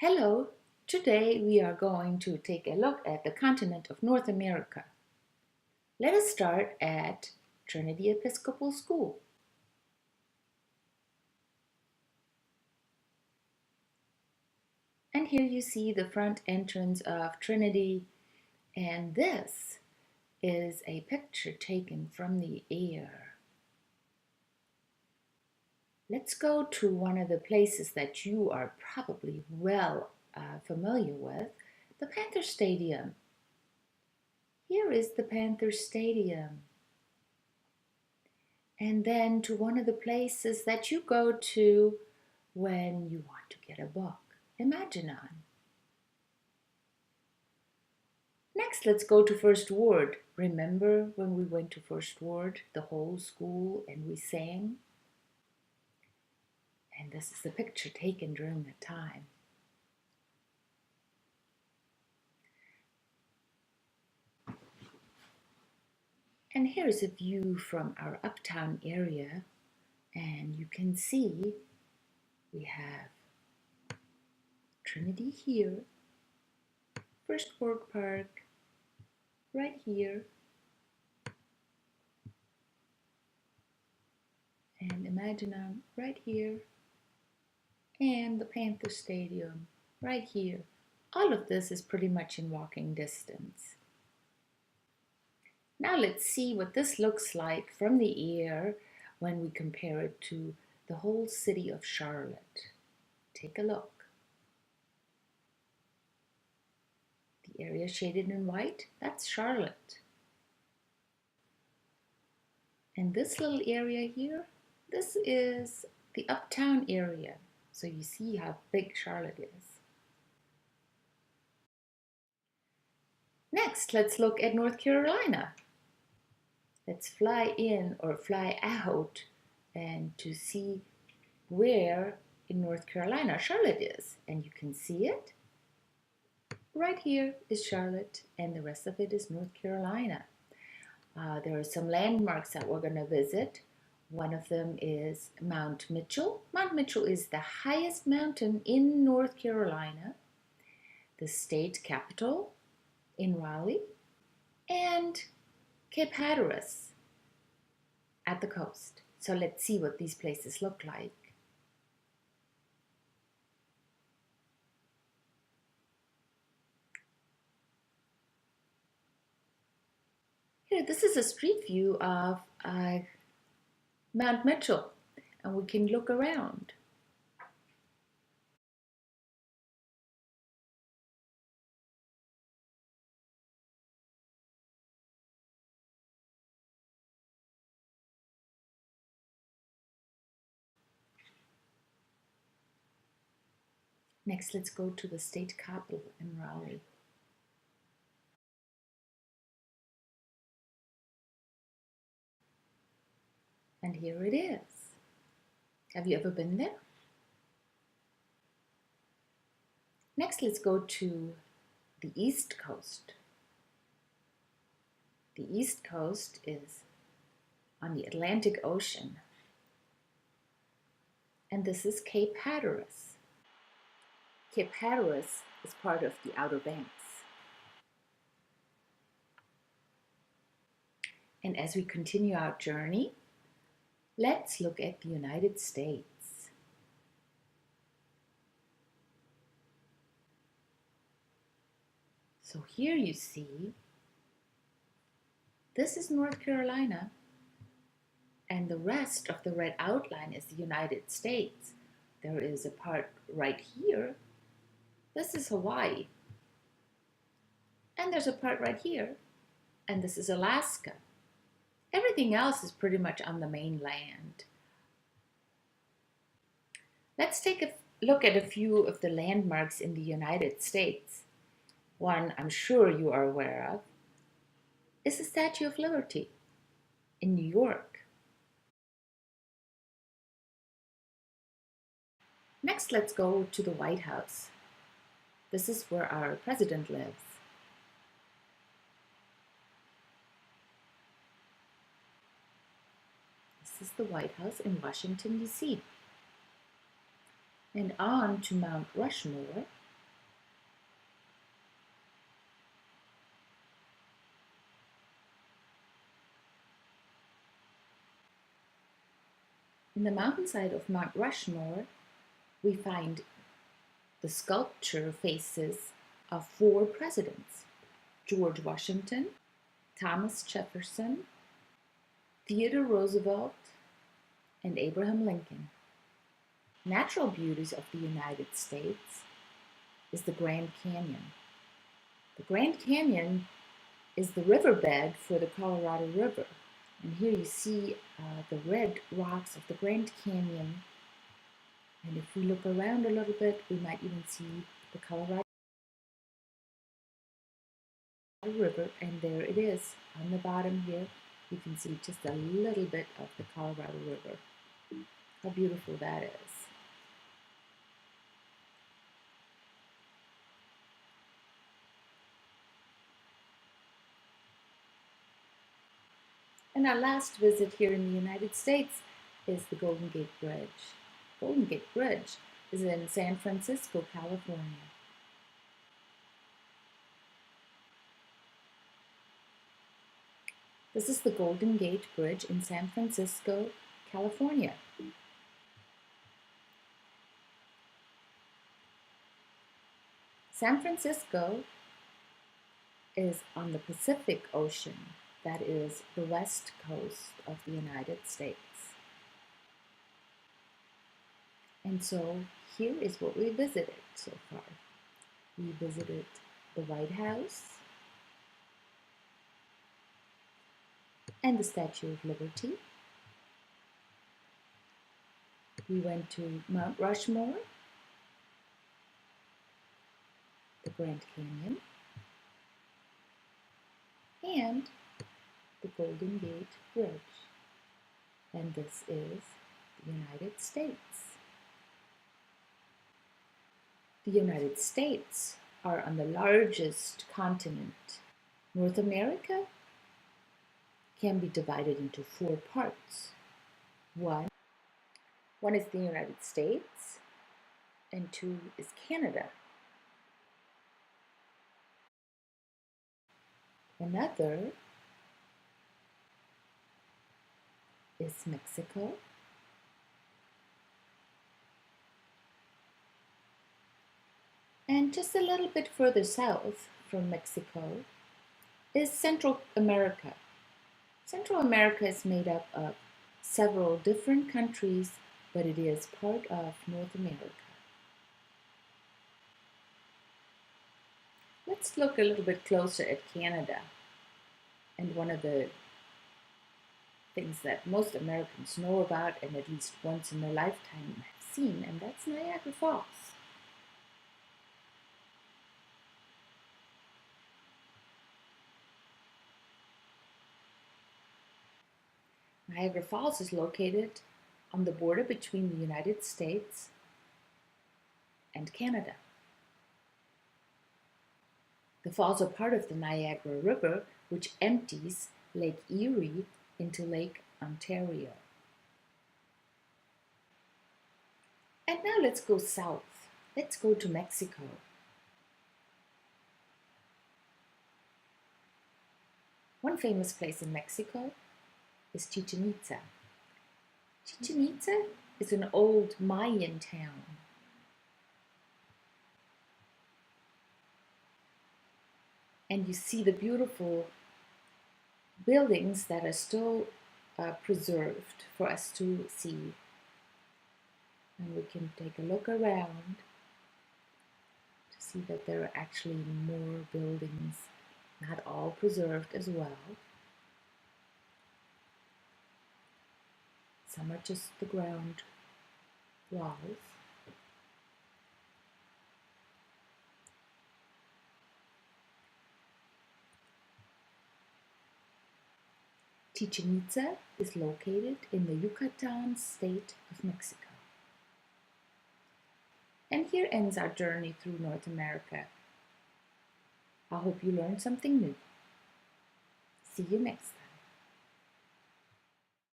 Hello, today we are going to take a look at the continent of North America. Let us start at Trinity Episcopal School. And here you see the front entrance of Trinity, and this is a picture taken from the air. Let's go to one of the places that you are probably well familiar with, the Panther Stadium. Here is the Panther Stadium. And then to one of the places that you go to when you want to get a book, Imaginon. Next, let's go to First Ward. Remember when we went to First Ward, the whole school, and we sang? And this is the picture taken during that time. And here's a view from our uptown area, and you can see we have Trinity here, First Ward Park right here, and Imaginon right here, and the Panther Stadium right here. All of this is pretty much in walking distance. Now let's see what this looks like from the air when we compare it to the whole city of Charlotte. Take a look. The area shaded in white, that's Charlotte. And this little area here, this is the uptown area. So you see how big Charlotte is. Next, let's look at North Carolina. Let's fly in or fly out and to see where in North Carolina Charlotte is. And you can see it. Right here is Charlotte, and the rest of it is North Carolina. There are some landmarks that we're going to visit. One of them is Mount Mitchell. Mount Mitchell is the highest mountain in North Carolina, the state capital in Raleigh, and Cape Hatteras at the coast. So let's see what these places look like. Here, this is a street view of Mount Mitchell, and we can look around. Next, let's go to the state capital in Raleigh. And here it is. Have you ever been there? Next, let's go to the East Coast. The East Coast is on the Atlantic Ocean. And this is Cape Hatteras. Cape Hatteras is part of the Outer Banks. And as we continue our journey, let's look at the United States. So here you see, this is North Carolina, and the rest of the red outline is the United States. There is a part right here. This is Hawaii. And there's a part right here, and this is Alaska. Everything else is pretty much on the mainland. Let's take a look at a few of the landmarks in the United States. One I'm sure you are aware of is the Statue of Liberty in New York. Next, let's go to the White House. This is where our president lives. This is the White House in Washington, D.C. And on to Mount Rushmore, In the mountainside of Mount Rushmore, we find the sculpture faces of 4 presidents: George Washington, Thomas Jefferson, Theodore Roosevelt, and Abraham Lincoln. Natural beauties of the United States is the Grand Canyon. The Grand Canyon is the riverbed for the Colorado River. And here you see the red rocks of the Grand Canyon. And if we look around a little bit, we might even see the Colorado River. And there it is on the bottom here. You can see just a little bit of the Colorado River. How beautiful that is. And our last visit here in the United States is the Golden Gate Bridge. Golden Gate Bridge is in San Francisco, California. This is the Golden Gate Bridge in San Francisco, California. San Francisco is on the Pacific Ocean. That is the west coast of the United States. And so here is what we visited so far. We visited the White House and the Statue of Liberty. We went to Mount Rushmore, the Grand Canyon, and the Golden Gate Bridge. And this is the United States. The United States are on the largest continent. North America can be divided into 4 parts. One is the United States, and 2 is Canada. Another is Mexico. And just a little bit further south from Mexico is Central America. Central America is made up of several different countries, but it is part of North America. Let's look a little bit closer at Canada. And one of the things that most Americans know about and at least once in their lifetime have seen, and that's Niagara Falls. Niagara Falls is located on the border between the United States and Canada. The falls are part of the Niagara River, which empties Lake Erie into Lake Ontario. And now let's go south. Let's go to Mexico. One famous place in Mexico is Chichen Itza. Chichen Itza is an old Mayan town. And you see the beautiful buildings that are still preserved for us to see. And we can take a look around to see that there are actually more buildings, not all preserved as well. Some are just the ground walls. Chichen Itza is located in the Yucatan state of Mexico. And here ends our journey through North America. I hope you learned something new. See you next time.